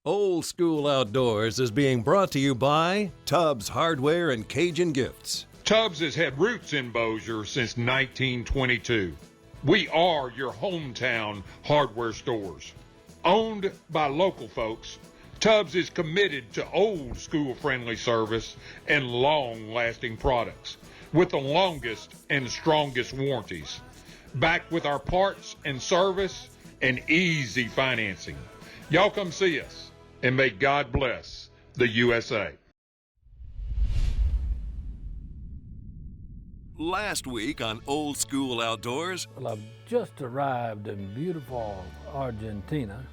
Old School Outdoors is being brought to you by Tubbs Hardware and Cajun Gifts. Tubbs has had roots in Bossier since 1922. We are your hometown hardware stores. Owned by local folks, Tubbs is committed to old school friendly service and long-lasting products with the longest and strongest warranties, backed with our parts and service and easy financing. Y'all come see us, and may God bless the USA. Last week on Old School Outdoors. Well, I've just arrived in beautiful Argentina.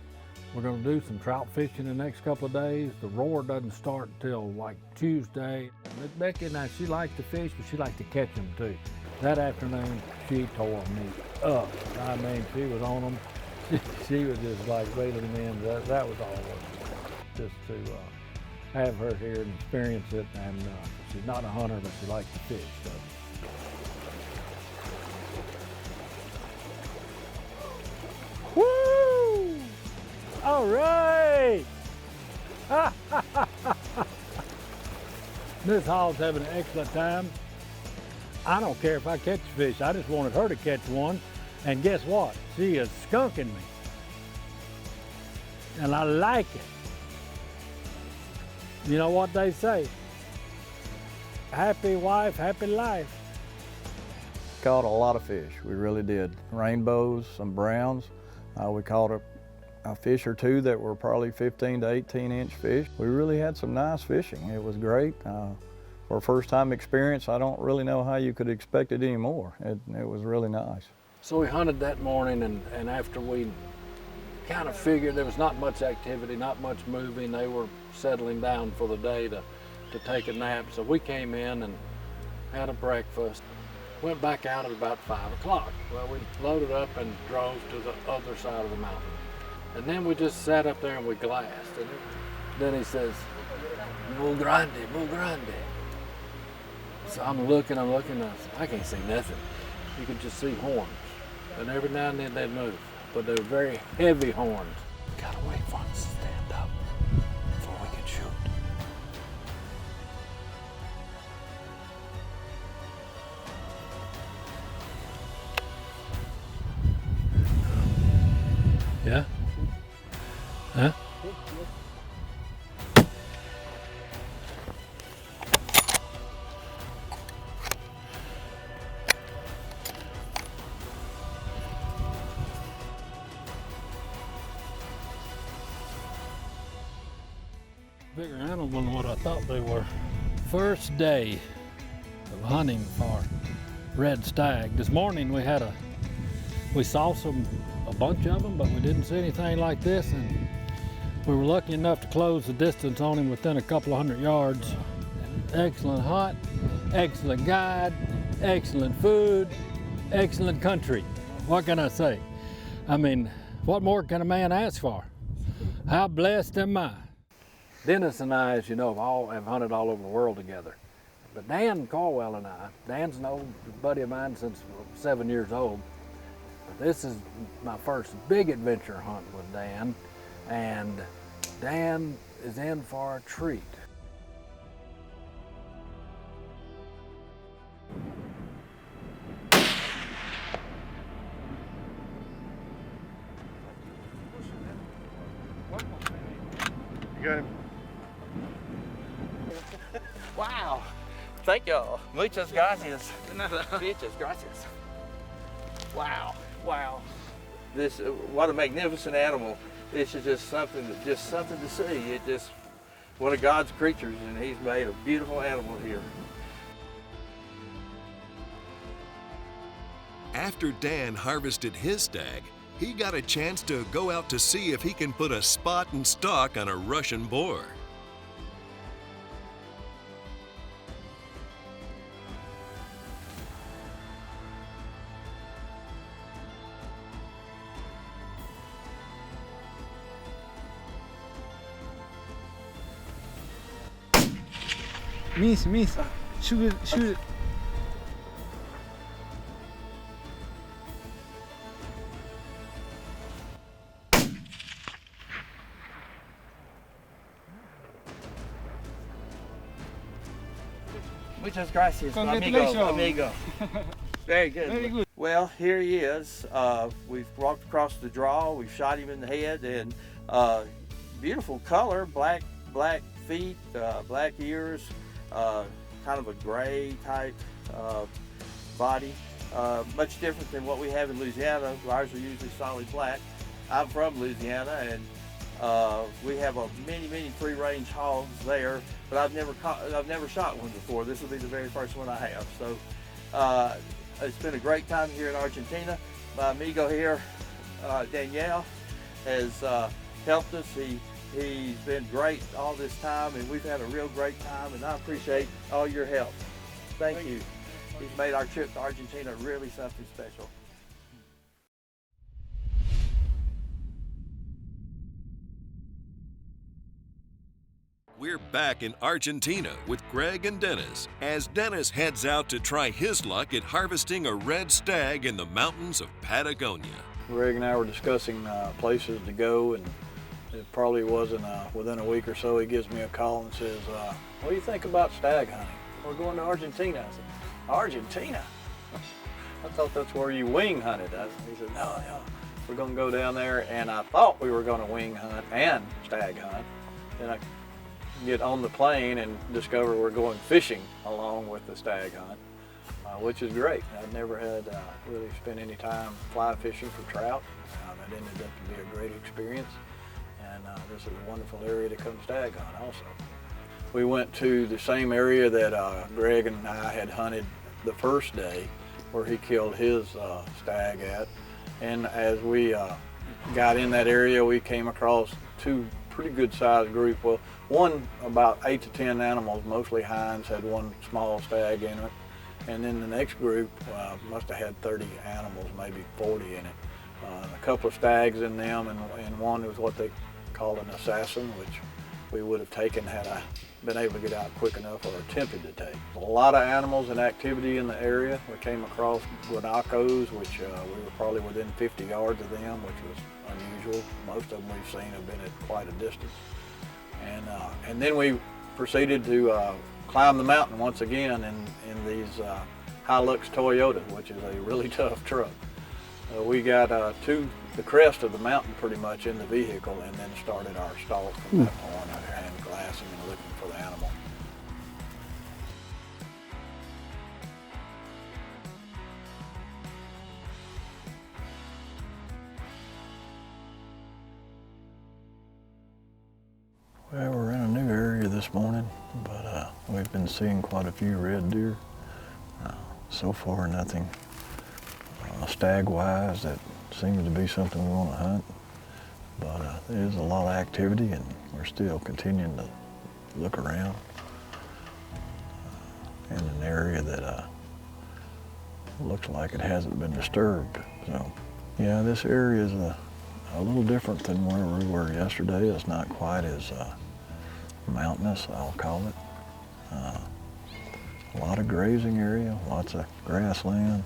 We're going to do some trout fishing the next couple of days. The roar doesn't start till like Tuesday. Miss Becky and I, she likes to fish, but she likes to catch them too. That afternoon, she tore me up. I mean, she was on them. She was just like reeling them in. That was all. Just to have her here and experience it. And she's not a hunter, but she likes to fish. So. Woo! All right! Miss Hall's having an excellent time. I don't care if I catch a fish. I just wanted her to catch one. And guess what? She is skunking me. And I like it. You know what they say? Happy wife, happy life. Caught a lot of fish, we really did. Rainbows, some browns. We caught a fish or two that were probably 15 to 18 inch fish. We really had some nice fishing. It was great. For a first time experience, I don't really know how you could expect it anymore. It was really nice. So we hunted that morning, and after we kind of figured there was not much activity, not much moving, they were settling down for the day to take a nap. So we came in and had a breakfast. Went back out at about 5 o'clock. Well, we loaded up and drove to the other side of the mountain. And then we just sat up there and we glassed. And then he says, muy grande, muy grande. So I'm looking, I can't see nothing. You could just see horns. And every now and then they'd move. But they were very heavy horns. Gotta wait for them to stand up before we can shoot. Yeah? Huh? Bigger animal than what I thought they were. First day of hunting for red stag. This morning we saw a bunch of them, but we didn't see anything like this, and we were lucky enough to close the distance on him within a couple of 100 yards. Excellent hunt, excellent guide, excellent food, excellent country. What can I say? I mean, what more can a man ask for? How blessed am I? Dennis and I, as you know, have hunted all over the world together. But Dan Caldwell and I, Dan's an old buddy of mine since 7 years old. But this is my first big adventure hunt with Dan, and Dan is in for a treat. You got him. Wow. Thank y'all. Muchas gracias. Muchas gracias. Wow. Wow. This, what a magnificent animal. This is just something to see. It just, one of God's creatures, and he's made a beautiful animal here. After Dan harvested his stag, he got a chance to go out to see if he can put a spot and stalk on a Russian boar. Miss, shoot it. Muchas gracias, amigo. Very good. Very good. Well, here he is. We've walked across the draw. We've shot him in the head, and beautiful color, black feet, black ears, kind of a gray type body. Much different than what we have in Louisiana. Ours are usually solid black. I'm from Louisiana, and we have many free-range hogs there, but I've never shot one before. This will be the very first one I have. So it's been a great time here in Argentina. My amigo here, Danielle, has helped us. He's been great all this time, and we've had a real great time, and I appreciate all your help. Thank you. He's made our trip to Argentina really something special. We're back in Argentina with Greg and Dennis as Dennis heads out to try his luck at harvesting a red stag in the mountains of Patagonia. Greg and I were discussing places to go, and it probably wasn't within a week or so he gives me a call and says, what do you think about stag hunting? We're going to Argentina. I said, Argentina? I thought that's where you wing hunted. He said, no, we're going to go down there, and I thought we were going to wing hunt and stag hunt. Then I get on the plane and discover we're going fishing along with the stag hunt, which is great. I've never had really spent any time fly fishing for trout. That ended up to be a great experience, and this is a wonderful area to come stag hunt also. We went to the same area that Greg and I had hunted the first day, where he killed his stag at, and as we got in that area, we came across two pretty good sized group. Well, one about 8 to 10 animals, mostly hinds, had one small stag in it, and then the next group must have had 30 animals, maybe 40 in it. A couple of stags in them, and one was what they called an assassin, which we would have taken had I been able to get out quick enough, or attempted to take. A lot of animals and activity in the area. We came across guanacos, which we were probably within 50 yards of them, which was unusual. Most of them we've seen have been at quite a distance. And then we proceeded to climb the mountain once again in these Hilux Toyotas, which is a really tough truck. We got to the crest of the mountain pretty much in the vehicle, and then started our stalk from that point, and glassing and looking for the animal. Well, we're in a new area this morning, but we've been seeing quite a few red deer. So far, nothing stag-wise that seems to be something we want to hunt, but there is a lot of activity, and we're still continuing to look around in an area that looks like it hasn't been disturbed. So, yeah, this area is a little different than where we were yesterday. It's not quite as mountainous, I'll call it. A lot of grazing area, lots of grassland,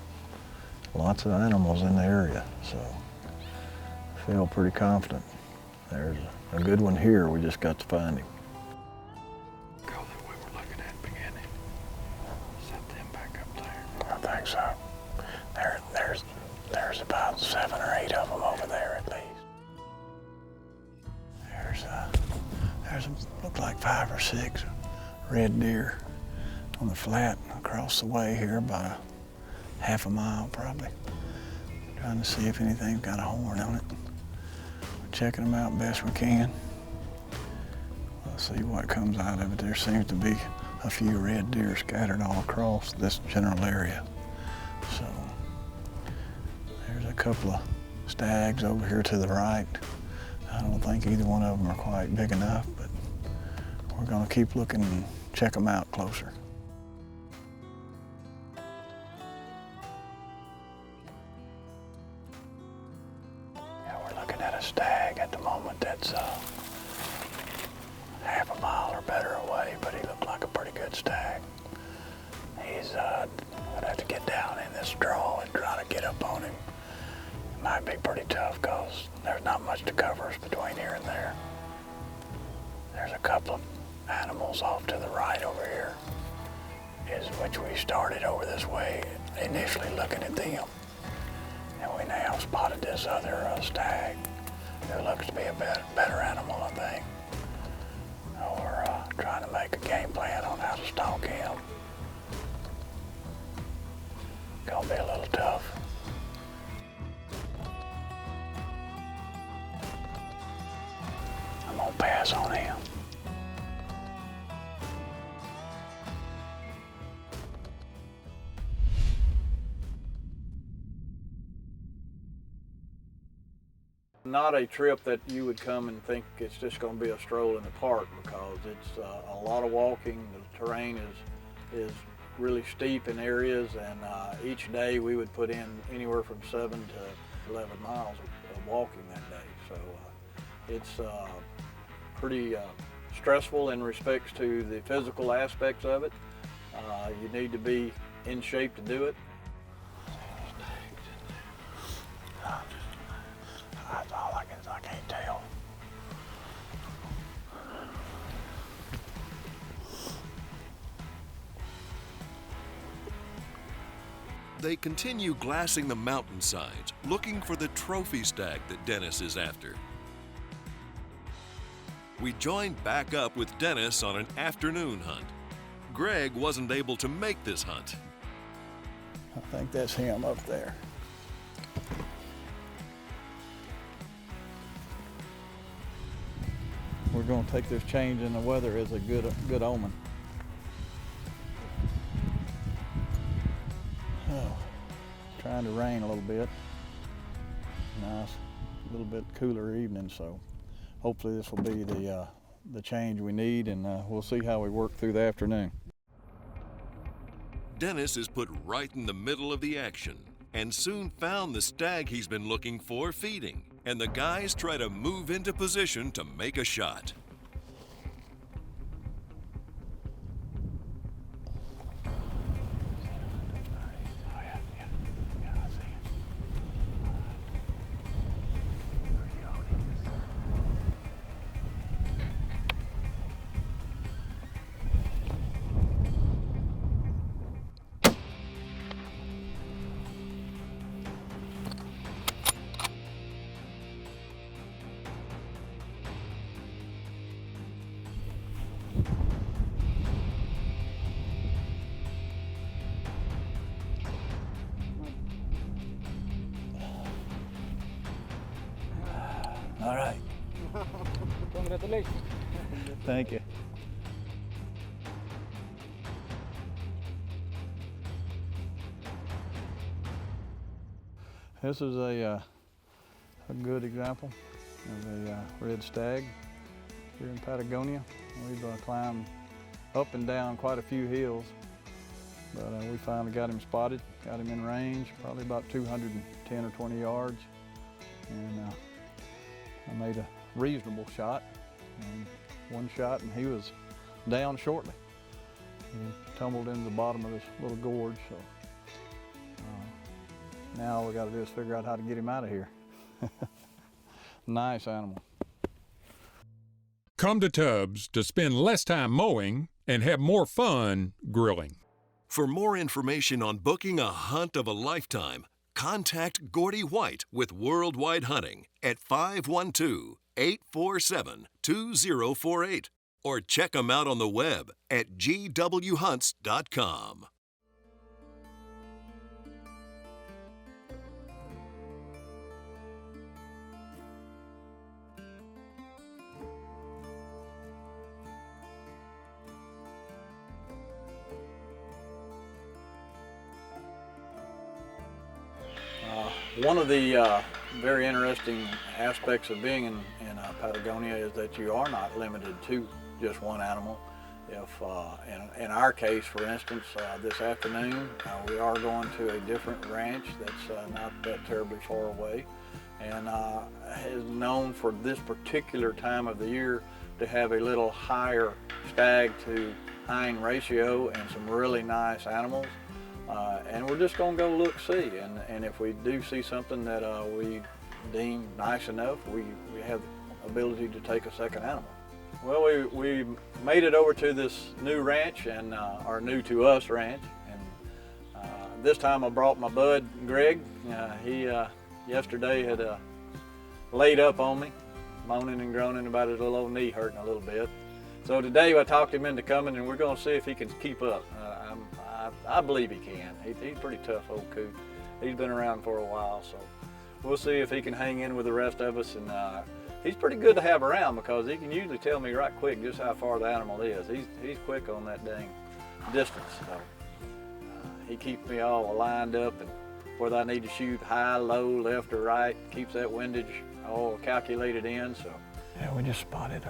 lots of animals in the area, so I feel pretty confident. There's a good one here, we just got to find him. Go that we were looking at beginning. Set them back up there. I think so. There's about 7 or 8 of them over there at least. There's look like 5 or 6 red deer on the flat across the way here, about a half a mile probably. Trying to see if anything's got a horn on it. We're checking them out best we can. We'll see what comes out of it. There seems to be a few red deer scattered all across this general area. So there's a couple of stags over here to the right. I don't think either one of them are quite big enough, but we're gonna keep looking and check them out closer. At a stag at the moment that's half a mile or better away, but he looked like a pretty good stag. He's I'd have to get down in this draw and try to get up on him. It might be pretty tough because there's not much to cover us between here and there. There's a couple of animals off to the right over here, which we started over this way, initially looking at them. And we now spotted this other stag. It looks to be a better animal, I think. We're trying to make a game plan on how to stalk him. Gonna be a little tough. I'm gonna pass on him. Not a trip that you would come and think it's just going to be a stroll in the park, because it's a lot of walking. The terrain is really steep in areas, and each day we would put in anywhere from 7 to 11 miles of walking that day. So it's pretty stressful in respects to the physical aspects of it. You need to be in shape to do it. That's all I can't tell. They continue glassing the mountainsides, looking for the trophy stag that Dennis is after. We joined back up with Dennis on an afternoon hunt. Greg wasn't able to make this hunt. I think that's him up there. We're going to take this change in the weather as a good omen. Oh, trying to rain a little bit. Nice, a little bit cooler evening, so hopefully this will be the change we need, and we'll see how we work through the afternoon. Dennis is put right in the middle of the action and soon found the stag he's been looking for feeding, and the guys try to move into position to make a shot. All right. Congratulations. Thank you. This is a good example of a red stag here in Patagonia. We've climbed up and down quite a few hills, but we finally got him spotted, got him in range, probably about 210 or 20 yards, and I made a reasonable shot, and one shot, and he was down shortly. He tumbled into the bottom of this little gorge, so now all we got to do is figure out how to get him out of here. Nice animal. Come to Tubbs to spend less time mowing and have more fun grilling. For more information on booking a hunt of a lifetime, contact Gordy White with Worldwide Hunting at 512-847-2048 or check them out on the web at gwhunts.com. One of the very interesting aspects of being in Patagonia is that you are not limited to just one animal. If in our case, for instance, this afternoon we are going to a different ranch that's not that terribly far away, and is known for this particular time of the year to have a little higher stag to hind ratio and some really nice animals. And we're just going to go look, see, and if we do see something that we deem nice enough, we have the ability to take a second animal. Well, we made it over to this new ranch, and our new to us ranch, and this time I brought my bud Greg. He yesterday had laid up on me, moaning and groaning about his little old knee hurting a little bit. So today I talked him into coming, and we're going to see if he can keep up. I believe he can. He's a pretty tough old coot. He's been around for a while, so we'll see if he can hang in with the rest of us. And he's pretty good to have around because he can usually tell me right quick just how far the animal is. He's quick on that dang distance. So he keeps me all lined up, and whether I need to shoot high, low, left or right, keeps that windage all calculated in. So yeah, we just spotted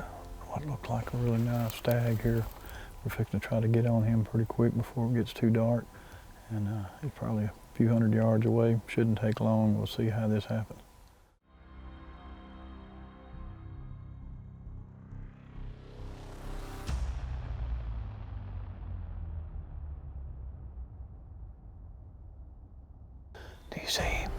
what looked like a really nice stag here. We're fixing to try to get on him pretty quick before it gets too dark. And he's probably a few hundred yards away. Shouldn't take long. We'll see how this happens. Do you see him?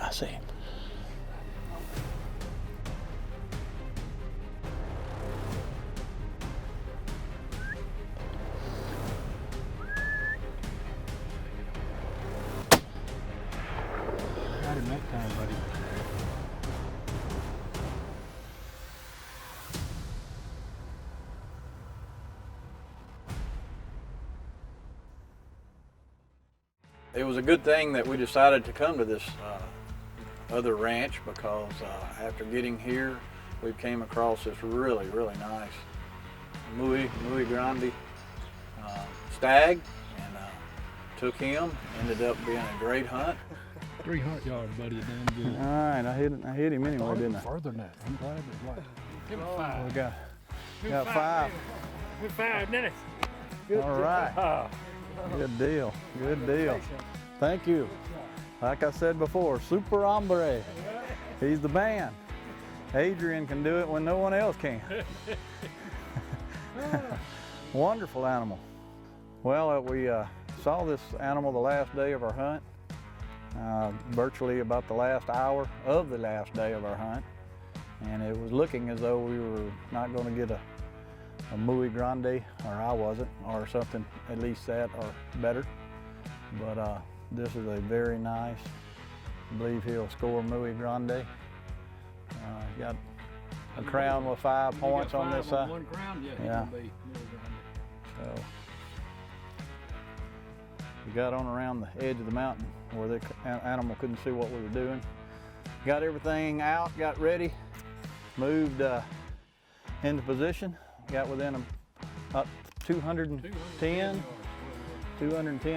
I see him. Got him that time, buddy. It was a good thing that we decided to come to this other ranch because after getting here, we came across this really, really nice muy grande stag, and took him. Ended up being a great hunt. 300 yards, buddy, damn good. All right, I hit him anyway, didn't I? Further than that. I'm glad it's right. Give him 5. We got 5. Good 5, Dennis. All right. Good deal. Good deal. Thank you. Like I said before, super hombre. He's the man. Adrian can do it when no one else can. Wonderful animal. Well, we saw this animal the last day of our hunt, virtually about the last hour of the last day of our hunt, and it was looking as though we were not going to get a muy grande, or I wasn't, or something at least that or better. But this is a very nice, I believe he'll score muy grande. Got a crown with 5 points on this side. One crown? Yeah. He can be muy grande. So we got on around the edge of the mountain where the animal couldn't see what we were doing. Got everything out, got ready, moved into position. Got within about 210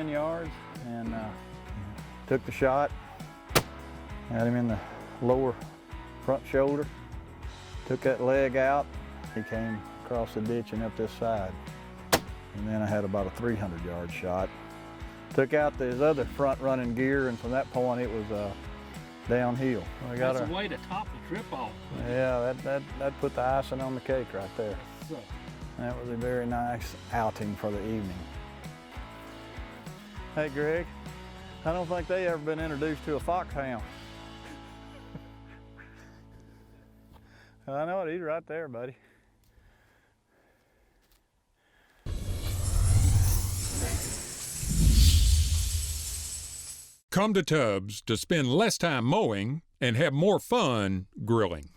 yards, and took the shot. Had him in the lower front shoulder. Took that leg out. He came across the ditch and up this side. And then I had about a 300-yard shot. Took out his other front running gear, and from that point it was downhill. That's a way to top the trip off. Yeah, that put the icing on the cake right there. That was a very nice outing for the evening. Hey Greg, I don't think they ever been introduced to a foxhound. I know it, he's right there, buddy. Come to Tubbs to spend less time mowing and have more fun grilling.